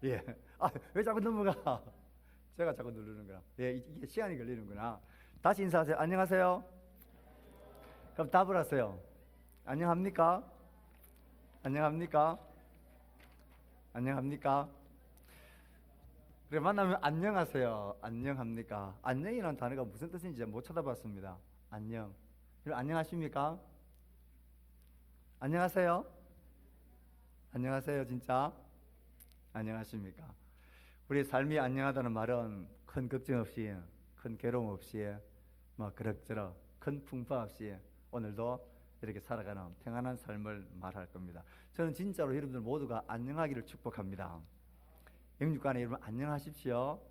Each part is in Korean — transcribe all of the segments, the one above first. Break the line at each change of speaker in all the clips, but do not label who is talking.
예. 아, 왜 자꾸 넘어가? 제가 자꾸 누르는구나. 예, 이게 시간이 걸리는구나. 다시 인사하세요. 안녕하세요. 그럼 답을 하세요. 안녕합니까? 안녕합니까? 안녕합니까? 그래, 만나면 안녕하세요. 안녕합니까? 안녕이라는 단어가 무슨 뜻인지 못 찾아봤습니다. 안녕. 그럼 안녕하십니까? 안녕하세요. 안녕하세요, 진짜. 안녕하십니까? 우리 삶이 안녕하다는 말은 큰 걱정 없이, 큰 괴로움 없이, 뭐 그럭저럭 큰 풍파 없이 오늘도 이렇게 살아가는 평안한 삶을 말할 겁니다. 저는 진짜로 여러분들 모두가 안녕하기를 축복합니다. 영육간에 여러분 안녕하십시오.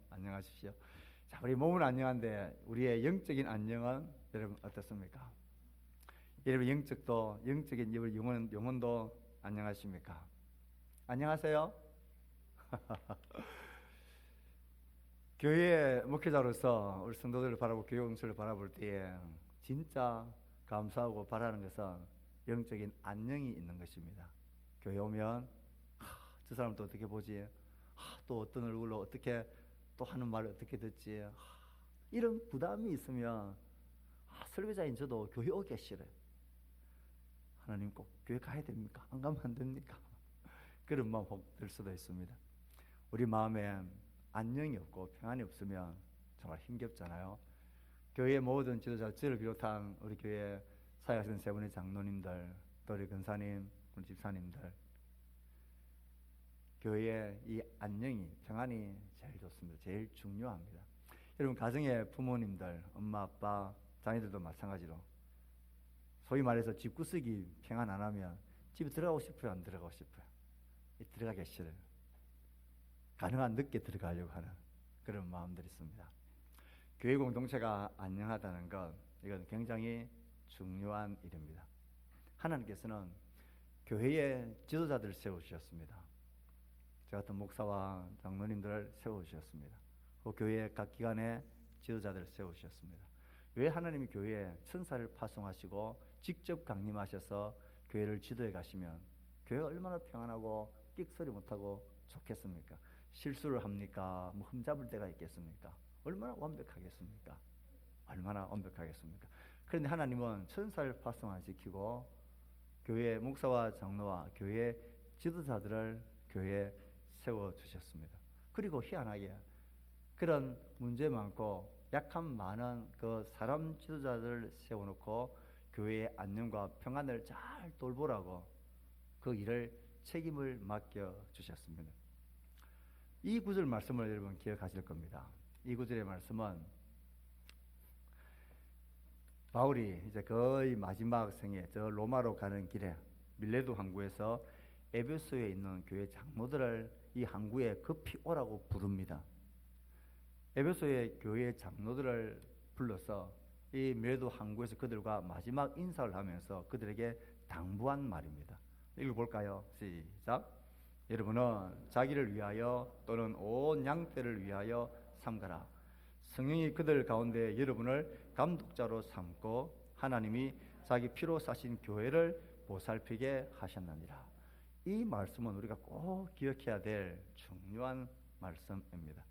안녕하십시오. 자, 우리 몸은 안녕한데 우리의 영적인 안녕은 여러분 어떻습니까? 여러분 영적인 여러분 영혼도 안녕하십니까? 안녕하세요. 교회 목회자로서 우리 성도들을 바라보고 교회 공동체를 바라볼 때에 진짜 감사하고 바라는 것은 영적인 안녕이 있는 것입니다. 교회 오면 저 사람 또 어떻게 보지? 또 어떤 얼굴로 어떻게 또 하는 말을 어떻게 듣지? 이런 부담이 있으면 설교자인 저도 교회 오기 싫어요. 하나님 꼭 교회 가야 됩니까? 안 가면 안 됩니까? 그런 마음 혹 들 수도 있습니다. 우리 마음에 안녕이 없고 평안이 없으면 정말 힘겹잖아요. 교회 모든 지도자, 저를 비롯한 우리 교회 사역하시는 세 분의 장로님들, 또 우리 근사님, 우리 집사님들, 교회의 이 안녕이, 평안이 제일 좋습니다. 제일 중요합니다. 여러분 가정의 부모님들, 엄마, 아빠, 자녀들도 마찬가지로 소위 말해서 집구석이 평안 안 하면 집에 들어가고 싶어요? 안 들어가고 싶어요? 들어가기 싫어요. 가능한 늦게 들어가려고 하는 그런 마음들이 있습니다. 교회 공동체가 안녕하다는 것, 이건 굉장히 중요한 일입니다. 하나님께서는 교회의 지도자들을 세우셨습니다. 저 같은 목사와 장로님들을 세우셨습니다. 그 교회의 각 기관의 지도자들을 세우셨습니다. 왜 하나님이 교회에 천사를 파송하시고 직접 강림하셔서 교회를 지도해 가시면 교회가 얼마나 평안하고 끽소리 못하고 좋겠습니까? 실수를 합니까? 뭐 흠잡을 때가 있겠습니까? 얼마나 완벽하겠습니까? 얼마나 완벽하겠습니까? 그런데 하나님은 천사를 파송 안 시키고 교회 목사와 장로와 교회 지도자들을 교회에 세워주셨습니다. 그리고 희한하게 그런 문제 많고 약한 많은 그 사람 지도자들을 세워놓고 교회의 안녕과 평안을 잘 돌보라고 그 일을 책임을 맡겨주셨습니다. 이 구절 말씀을 여러분 기억하실 겁니다. 이 구절의 말씀은 바울이 이제 거의 마지막 생에 저 로마로 가는 길에 밀레도 항구에서 에베소에 있는 교회 장로들을 이 항구에 급히 오라고 부릅니다. 에베소의 교회 장로들을 불러서 이 밀레도 항구에서 그들과 마지막 인사를 하면서 그들에게 당부한 말입니다. 읽어볼까요? 시작. 여러분은 자기를 위하여 또는 온 양떼를 위하여 삼가라. 성령이 그들 가운데 여러분을 감독자로 삼고 하나님이 자기 피로 사신 교회를 보살피게 하셨느니라. 이 말씀은 우리가 꼭 기억해야 될 중요한 말씀입니다.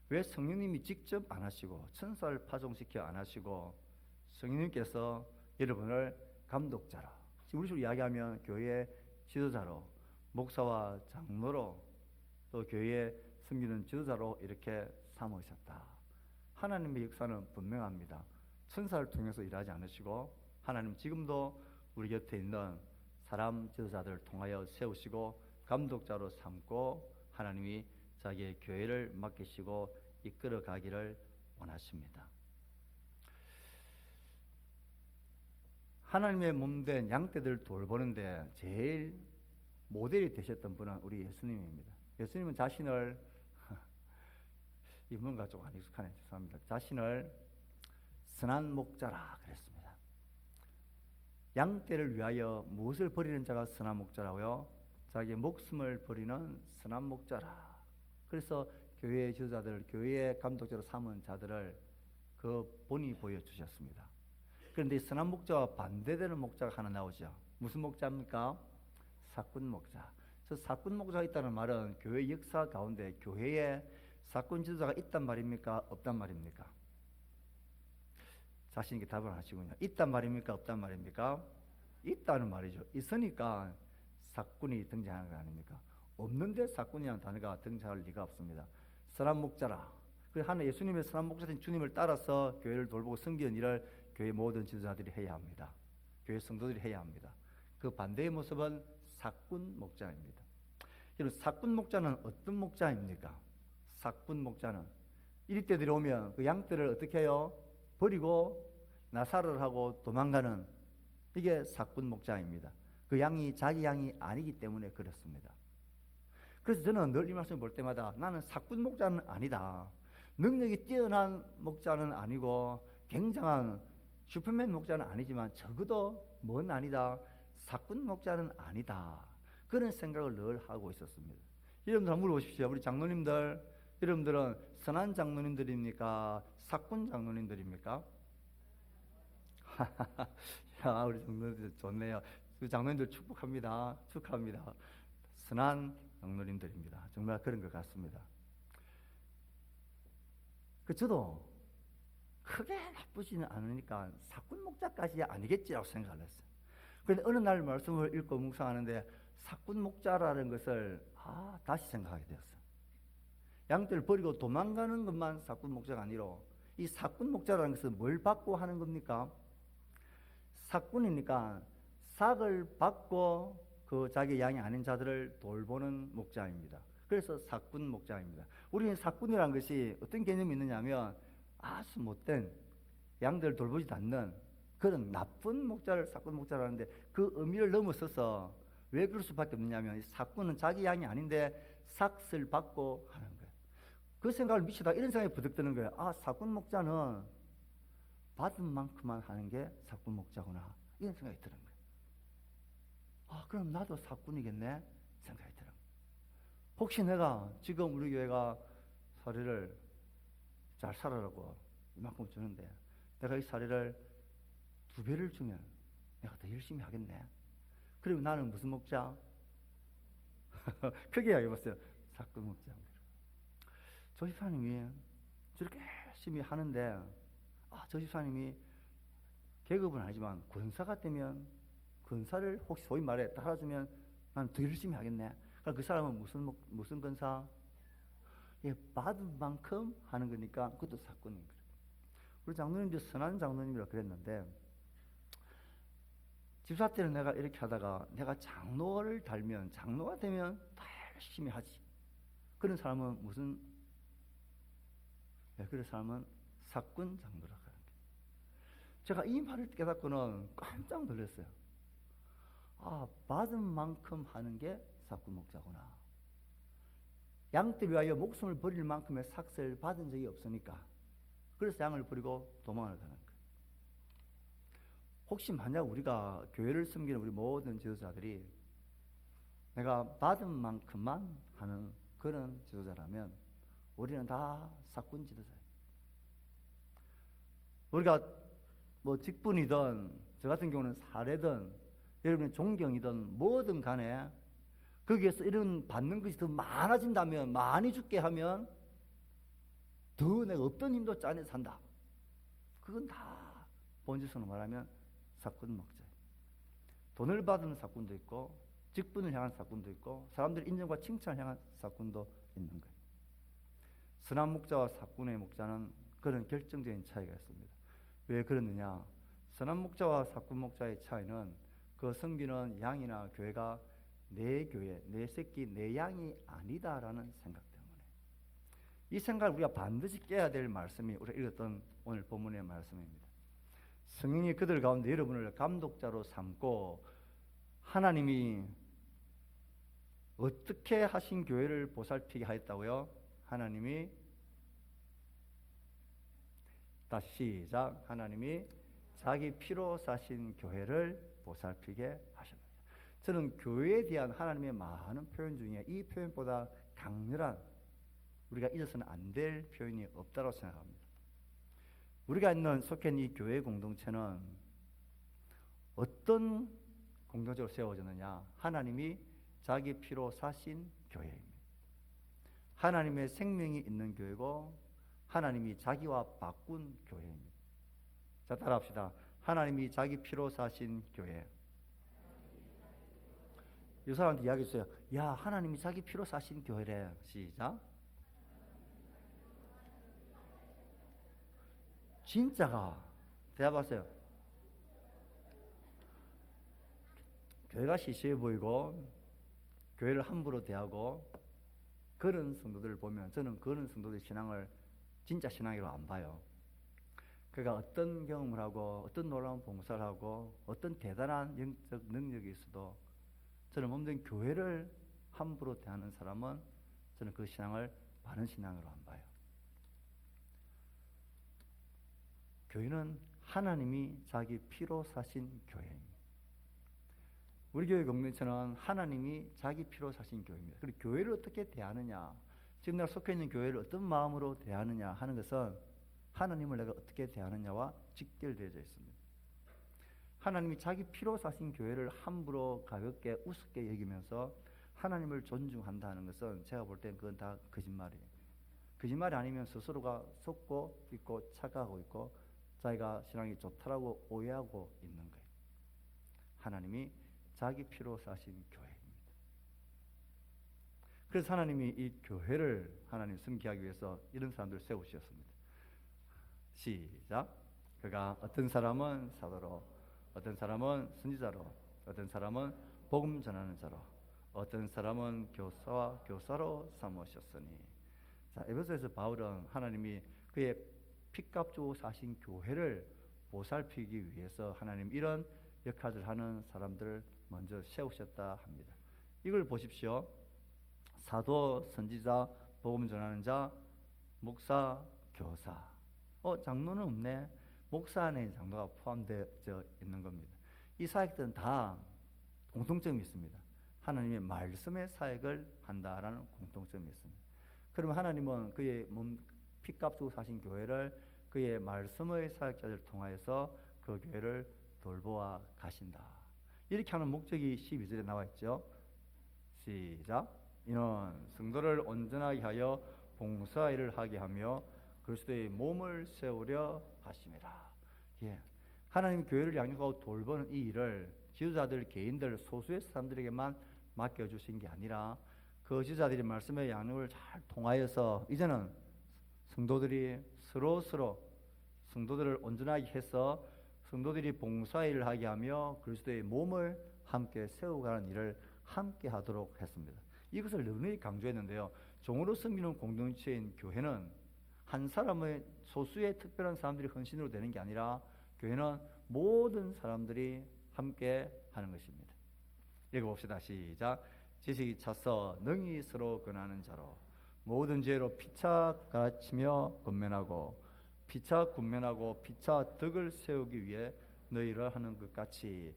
왜 성령님이 직접 안 하시고 천사를 파송시켜 안 하시고 성령님께서 여러분을 감독자로, 우리 식으로 이야기하면 교회 지도자로, 목사와 장로로, 또 교회에 섬기는 지도자로 이렇게 삼으셨다. 하나님의 역사는 분명합니다. 천사를 통해서 일하지 않으시고 하나님 지금도 우리 곁에 있는 사람 지도자들을 통하여 세우시고 감독자로 삼고 하나님이 자기의 교회를 맡기시고 이끌어 가기를 원하십니다. 하나님의 몸된 양떼들 돌보는데 제일 모델이 되셨던 분은 우리 예수님입니다. 예수님은 자신을 이 뭔가 좀 안 익숙하네. 죄송합니다. 자신을 선한 목자라 그랬습니다. 양떼를 위하여 무엇을 버리는 자가 선한 목자라고요? 자기의 목숨을 버리는 선한 목자라. 그래서 교회의 지도자들, 교회의 감독자로 삼은 자들을 그 본이 보여주셨습니다. 그런데 이 선한 목자와 반대되는 목자가 하나 나오죠. 무슨 목자입니까? 사꾼 목자. 저 사꾼 목자가 있다는 말은 교회 역사 가운데 교회에 사꾼 지도자가 있단 말입니까? 없단 말입니까? 자신 있게 답을 하시군요. 있단 말입니까? 없단 말입니까? 있다는 말이죠. 있으니까 사꾼이 등장하는 거 아닙니까? 없는데 사꾼이라는 단어가 등장할 리가 없습니다. 선한 목자라. 그래서 하나 예수님의 선한 목자인 주님을 따라서 교회를 돌보고 섬기는 일을 교회 모든 지도자들이 해야 합니다. 교회 성도들이 해야 합니다. 그 반대의 모습은 사꾼 목자입니다. 여러분, 사꾼 목자는 어떤 목자입니까? 사꾼 목자는 이리 때 들어오면 그 양떼를 어떻게 해요? 버리고 나사를 하고 도망가는, 이게 사꾼 목자입니다. 그 양이 자기 양이 아니기 때문에 그렇습니다. 그래서 저는 늘 이 말씀을 볼 때마다 나는 사꾼 목자는 아니다. 능력이 뛰어난 목자는 아니고 굉장한 슈퍼맨 목자는 아니지만 적어도 뭔 아니다. 사꾼 목자는 아니다. 그런 생각을 늘 하고 있었습니다. 여러분들 한번 물어보십시오. 우리 장로님들, 여러분들은 선한 장로님들입니까? 사꾼 장로님들입니까? 야, 우리 장로님들 좋네요. 그 장로님들 축복합니다. 축하합니다. 선한 장로님들입니다. 정말 그런 것 같습니다. 저도 크게 나쁘지는 않으니까 사꾼 목자까지 아니겠지라고 생각을 했어요. 그런데 어느 날 말씀을 읽고 묵상하는데 사꾼 목자라는 것을 다시 생각하게 되었어요. 양떼를 버리고 도망가는 것만 사꾼 목자가 아니라 이 사꾼 목자라는 것은 뭘 받고 하는 겁니까? 사꾼이니까 삭을 받고 그 자기 양이 아닌 자들을 돌보는 목자입니다. 그래서 사꾼 목자입니다. 우리는 사꾼이라는 것이 어떤 개념이 있느냐면 아주 못된 양들을 돌보지도 않는 그런 나쁜 목자를 사꾼 목자라는데, 그 의미를 넘어서서 왜 그럴 수밖에 없느냐면 사꾼은 자기 양이 아닌데 삭을 받고 하는 거예요. 그 생각을 미치다 이런 생각이 부득 드는 거예요. 사꾼 목자는 받은 만큼만 하는 게 사꾼 목자구나, 이런 생각이 드는 거예요. 그럼 나도 사꾼이겠네 생각이 들어요. 혹시 내가 지금 우리 교회가 사례를 잘 살아라고 이만큼 주는데 내가 이 사례를 2배를 주면 내가 더 열심히 하겠네. 그리고 나는 무슨 목자? 크게 이야기해봤어요. 사꾼 목자. 저 집사님이 저렇게 열심히 하는데 저 집사님이 계급은 아니지만 권사가 되면 권사를 혹시 소위 말해 따라주면 난 더 열심히 하겠네. 그 사람은 무슨 권사? 받은 만큼 하는 거니까 그것도 사꾼인 거예요. 우리 장로님도 선한 장로님이라 그랬는데, 집사 때는 내가 이렇게 하다가 내가 장로를 달면, 장로가 되면 더 열심히 하지. 그런 사람은 그런 사람은 사꾼 장로라고 하는 거예요. 제가 이 말을 깨닫고는 깜짝 놀랐어요. 받은 만큼 하는 게 사꾼 목자구나. 양떼 위하여 목숨을 버릴 만큼의 삭을 받은 적이 없으니까 그래서 양을 버리고 도망을 가는 거예요. 혹시 만약 우리가 교회를 섬기는 우리 모든 지도자들이 내가 받은 만큼만 하는 그런 지도자라면 우리는 다 사꾼 지도자예요. 우리가 직분이든 저 같은 경우는 사례든 여러분의 존경이든 뭐든 간에 거기에서 이런 받는 것이 더 많아진다면, 많이 죽게 하면 더 내가 없던 힘도 짜내 산다. 그건 다 본질적으로 말하면 사꾼 목자예요. 돈을 받은 사꾼도 있고 직분을 향한 사꾼도 있고 사람들의 인정과 칭찬을 향한 사꾼도 있는 거예요. 선한 목자와 사꾼의 목자는 그런 결정적인 차이가 있습니다. 왜 그러느냐? 선한 목자와 사꾼 목자의 차이는 그 섬기는 양이나 교회가 내 교회, 내 새끼, 내 양이 아니다라는 생각 때문에. 이 생각을 우리가 반드시 깨야 될 말씀이 우리가 읽었던 오늘 본문의 말씀입니다. 성령이 그들 가운데 여러분을 감독자로 삼고 하나님이 어떻게 하신 교회를 보살피게 하였다고요? 하나님이 다시 시작. 하나님이 자기 피로 사신 교회를 보살피게 하셨습니다. 저는 교회에 대한 하나님의 많은 표현 중에 이 표현보다 강렬한, 우리가 잊어서는 안 될 표현이 없다고 생각합니다. 우리가 있는 속해 있는 이 교회 공동체는 어떤 공동체로 세워졌느냐? 하나님이 자기 피로 사신 교회입니다. 하나님의 생명이 있는 교회고 하나님이 자기와 바꾼 교회입니다. 자, 따라합시다. 하나님이 자기 피로 사신 교회. 이 사람한테 이야기했어요. 야, 하나님이 자기 피로 사신 교회래. 시작. 진짜가. 대답하세요. 교회가 시시해 보이고 교회를 함부로 대하고 그런 성도들을 보면 저는 그런 성도들의 신앙을 진짜 신앙으로 안 봐요. 그가 어떤 경험을 하고 어떤 놀라운 봉사를 하고 어떤 대단한 영적 능력이 있어도 저는 몸된 교회를 함부로 대하는 사람은 저는 그 신앙을 바른 신앙으로 안 봐요. 교회는 하나님이 자기 피로 사신 교회입니다. 우리 교회 공동체는 하나님이 자기 피로 사신 교회입니다. 그리고 교회를 어떻게 대하느냐, 지금 내가 속해 있는 교회를 어떤 마음으로 대하느냐 하는 것은 하나님을 내가 어떻게 대하느냐와 직결되어져 있습니다. 하나님이 자기 피로 사신 교회를 함부로 가볍게 우습게 여기면서 하나님을 존중한다는 것은 제가 볼 땐 그건 다 거짓말이에요. 거짓말이 아니면 스스로가 속고 있고 착각하고 있고 자기가 신앙이 좋다라고 오해하고 있는 거예요. 하나님이 자기 피로 사신 교회입니다. 그래서 하나님이 이 교회를 하나님 섬기하기 위해서 이런 사람들을 세우셨습니다. 시작. 그가 어떤 사람은 사도로, 어떤 사람은 선지자로, 어떤 사람은 복음 전하는 자로, 어떤 사람은 교사와 교사로 삼으셨으니. 자, 에베소에서 바울은 하나님이 그의 피값 주고 사신 교회를 보살피기 위해서 하나님 이런 역할을 하는 사람들을 먼저 세우셨다 합니다. 이걸 보십시오. 사도, 선지자, 복음 전하는 자, 목사, 교사. 장로는 없네. 목사 안에 장로가 포함되어 있는 겁니다. 이 사역들은 다 공통점이 있습니다. 하나님의 말씀의 사역을 한다라는 공통점이 있습니다. 그러면 하나님은 그의 몸 피값 주고 사신 교회를 그의 말씀의 사역자를 통하여서 그 교회를 돌보아 가신다. 이렇게 하는 목적이 12절에 나와 있죠. 시작. 이는 성도를 온전하게 하여 봉사 일을 하게 하며 그리스도의 몸을 세우려 하심이라. 예. 하나님 교회를 양육하고 돌보는 이 일을 지도자들, 개인들, 소수의 사람들에게만 맡겨주신 게 아니라 그 지도자들이 말씀의 양육을 잘 통하여서 이제는 성도들이 서로 성도들을 온전하게 해서 성도들이 봉사일을 하게 하며 그리스도의 몸을 함께 세워가는 일을 함께 하도록 했습니다. 이것을 늘 강조했는데요. 종으로 섬기는 공동체인 교회는 한 사람의 소수의 특별한 사람들이 헌신으로 되는 게 아니라 교회는 모든 사람들이 함께 하는 것입니다. 읽어봅시다. 시작. 지식이 차서 능히 서로 권하는 자로 모든 죄로 피차 가르치며 권면하고 피차 군면하고 피차 덕을 세우기 위해 너희를 하는 것 같이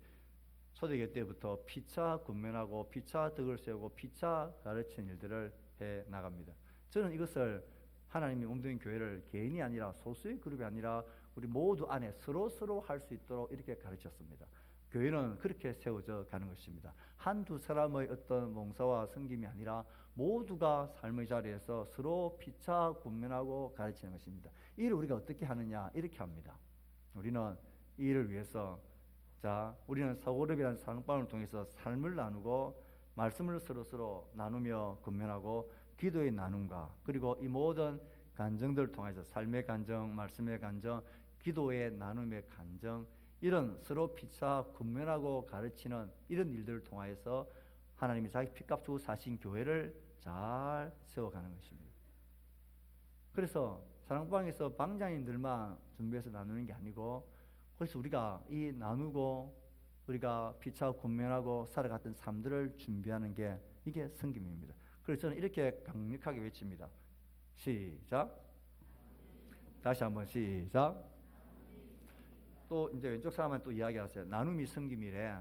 초대교회 때부터 피차 군면하고 피차 덕을 세우고 피차 가르치는 일들을 해 나갑니다. 저는 이것을 하나님이 몸된 교회를 개인이 아니라 소수의 그룹이 아니라 우리 모두 안에 서로 할 수 있도록 이렇게 가르쳤습니다. 교회는 그렇게 세워져 가는 것입니다. 한두 사람의 어떤 봉사와 섬김이 아니라 모두가 삶의 자리에서 서로 피차 군면하고 가르치는 것입니다. 이 일을 우리가 어떻게 하느냐 이렇게 합니다. 우리는 이 일을 위해서 우리는 서고룹이라는 사랑방을 통해서 삶을 나누고 말씀을 서로 나누며 군면하고 기도의 나눔과 그리고 이 모든 간정들을 통해서 삶의 간정, 말씀의 간정, 기도의 나눔의 간정 이런 서로 피차 군면하고 가르치는 이런 일들을 통하여서 하나님이 자기 피값 주고 사신 교회를 잘 세워가는 것입니다. 그래서 사랑방에서 방장님들만 준비해서 나누는 게 아니고 그래서 우리가 이 나누고 우리가 피차 군면하고 살아갔던 삶들을 준비하는 게 이게 섬김입니다. 그래서 저는 이렇게 강력하게 외칩니다. 시작. 다시 한번 시작. 또 이제 왼쪽 사람은 또 이야기하세요. 나눔이 섬김이래.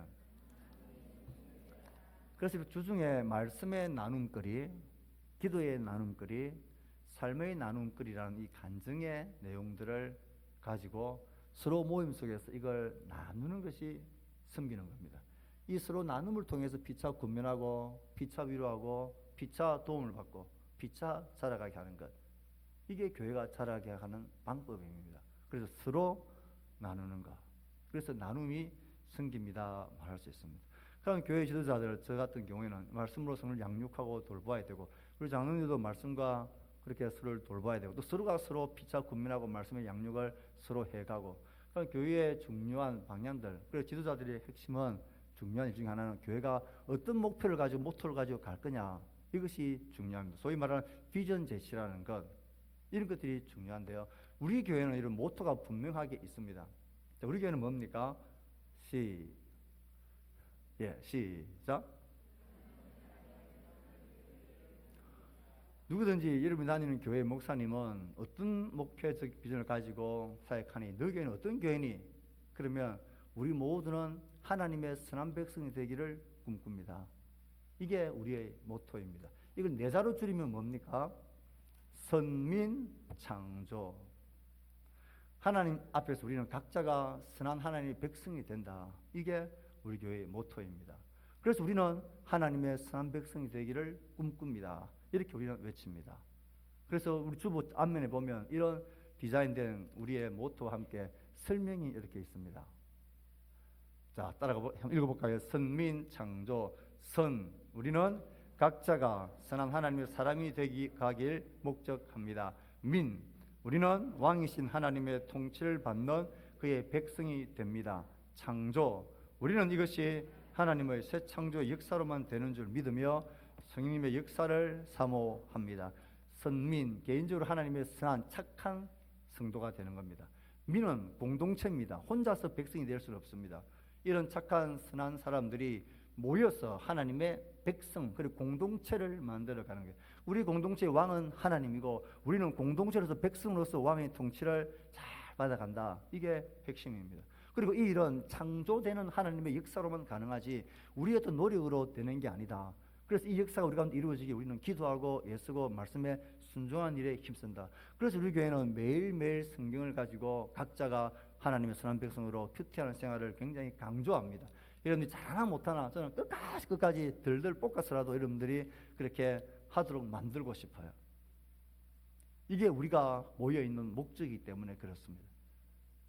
그래서 주중에 말씀의 나눔거리, 기도의 나눔거리, 삶의 나눔거리라는 이 간증의 내용들을 가지고 서로 모임 속에서 이걸 나누는 것이 섬기는 겁니다. 이 서로 나눔을 통해서 피차 권면하고 피차 위로하고 피차 도움을 받고 피차 자라가게 하는 것, 이게 교회가 자라게 하는 방법입니다. 그래서 서로 나누는 것, 그래서 나눔이 생깁니다 말할 수 있습니다. 그럼 교회 지도자들, 저 같은 경우에는 말씀으로 서로 양육하고 돌봐야 되고, 우리 장로님들도 말씀과 그렇게 서로를 돌봐야 되고, 또 서로가 서로 피차 군민하고 말씀의 양육을 서로 해가고, 그럼 교회의 중요한 방향들, 그리고 지도자들의 핵심은, 중요한 일 중에 하나는 교회가 어떤 목표를 가지고 모토를 가지고 갈 거냐, 이것이 중요합니다. 소위 말하는 비전 제시라는 것, 이런 것들이 중요한데요. 우리 교회는 이런 모토가 분명하게 있습니다. 자, 우리 교회는 뭡니까? 시작. 누구든지 여러분이 다니는 교회 목사님은 어떤 목표적 비전을 가지고 사역하니, 너 교회는 어떤 교회니? 그러면 우리 모두는 하나님의 선한 백성이 되기를 꿈꿉니다. 이게 우리의 모토입니다. 이걸 네 자로 줄이면 뭡니까? 선민창조. 하나님 앞에서 우리는 각자가 선한 하나님의 백성이 된다. 이게 우리 교회의 모토입니다. 그래서 우리는 하나님의 선한 백성이 되기를 꿈꿉니다. 이렇게 우리는 외칩니다. 그래서 우리 주보 앞면에 보면 이런 디자인된 우리의 모토와 함께 설명이 이렇게 있습니다. 자, 따라가 읽어볼까요? 선민창조. 선, 우리는 각자가 선한 하나님의 사람이 가길 목적합니다. 민, 우리는 왕이신 하나님의 통치를 받는 그의 백성이 됩니다. 창조, 우리는 이것이 하나님의 새 창조의 역사로만 되는 줄 믿으며 성령님의 역사를 사모합니다. 선민, 개인적으로 하나님의 선한 착한 성도가 되는 겁니다. 민은 공동체입니다. 혼자서 백성이 될 수는 없습니다. 이런 착한 선한 사람들이 모여서 하나님의 백성, 그리고 공동체를 만들어가는 거예요. 우리 공동체의 왕은 하나님이고, 우리는 공동체로서 백성으로서 왕의 통치를 잘 받아간다. 이게 핵심입니다. 그리고 이 일은 창조되는 하나님의 역사로만 가능하지 우리의 어떤 노력으로 되는 게 아니다. 그래서 이 역사가 우리 가운데 이루어지게 우리는 기도하고 애쓰고 말씀에 순종한 일에 힘쓴다. 그래서 우리 교회는 매일매일 성경을 가지고 각자가 하나님의 선한 백성으로 큐티하는 생활을 굉장히 강조합니다. 여러분들이 잘하나 못하나 저는 끝까지 덜덜 볶아서라도 여러분들이 그렇게 하도록 만들고 싶어요. 이게 우리가 모여있는 목적이기 때문에 그렇습니다.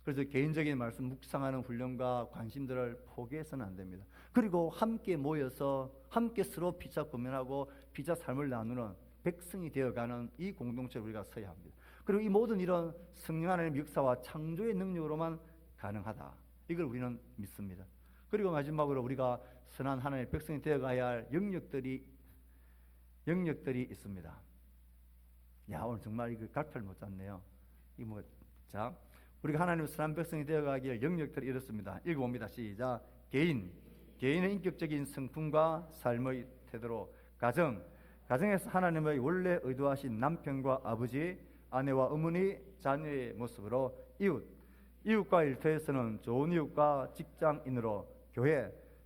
그래서 개인적인 말씀 묵상하는 훈련과 관심들을 포기해서는 안 됩니다. 그리고 함께 모여서 함께 서로 피차 고민하고 피차 삶을 나누는 백성이 되어가는 이 공동체를 우리가 서야 합니다. 그리고 이 모든 일은 성령 하나님의 역사와 창조의 능력으로만 가능하다. 이걸 우리는 믿습니다. 그리고 마지막으로 우리가 선한 하나님의 백성이 되어가야 할 영역들이 있습니다. 야, 오늘 정말 이거 갈피를 못 잡네요. 자, 우리가 하나님의 선한 백성이 되어가기에 영역들이 이렇습니다. 읽어봅니다. 시작. 개인의 인격적인 성품과 삶의 태도로, 가정에서 하나님의 원래 의도하신 남편과 아버지, 아내와 어머니, 자녀의 모습으로, 이웃과 일터에서는 좋은 이웃과 직장인으로,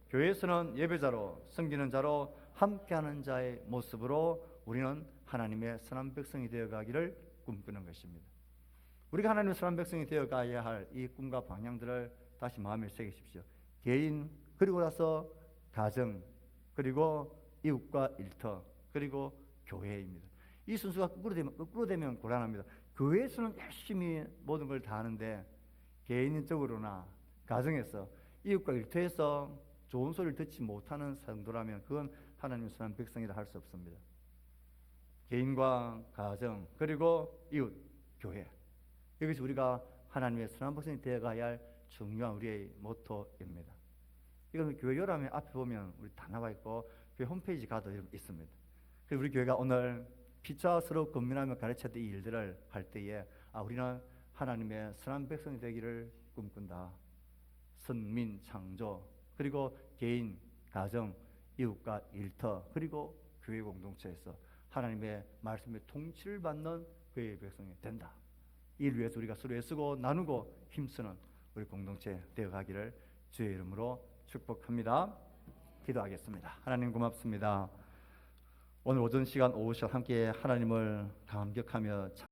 교회에서는 예배자로, 섬기는 자로, 함께하는 자의 모습으로 우리는 하나님의 선한 백성이 되어가기를 꿈꾸는 것입니다. 우리가 하나님의 선한 백성이 되어가야 할 이 꿈과 방향들을 다시 마음에 새기십시오. 개인, 그리고 나서 가정, 그리고 이웃과 일터, 그리고 교회입니다. 이 순서가 거꾸로 되면 곤란합니다. 교회에서는 열심히 모든 걸 다 하는데 개인적으로나 가정에서, 이웃과 일터에서 좋은 소리를 듣지 못하는 사람도라면 그건 하나님의 선한 백성이라 할 수 없습니다. 개인과 가정, 그리고 이웃, 교회, 이것이 우리가 하나님의 선한 백성이 되어가야 할 중요한 우리의 모토입니다. 이건 교회 요람에 앞에 보면 우리 다 나와 있고 교회 홈페이지 가도 있습니다. 그래서 우리 교회가 오늘 피차 서로 권면하며 가르쳤던 이 일들을 할 때에 우리는 하나님의 선한 백성이 되기를 꿈꾼다. 선민 창조, 그리고 개인, 가정, 이웃과 일터, 그리고 교회 공동체에서 하나님의 말씀의 통치를 받는 교회의 백성이 된다. 이를 위해서 우리가 서로 애쓰고 나누고 힘쓰는 우리 공동체 되어가기를 주의 이름으로 축복합니다. 기도하겠습니다. 하나님 고맙습니다. 오늘 오전 시간 오후 시간 함께 하나님을 감격하며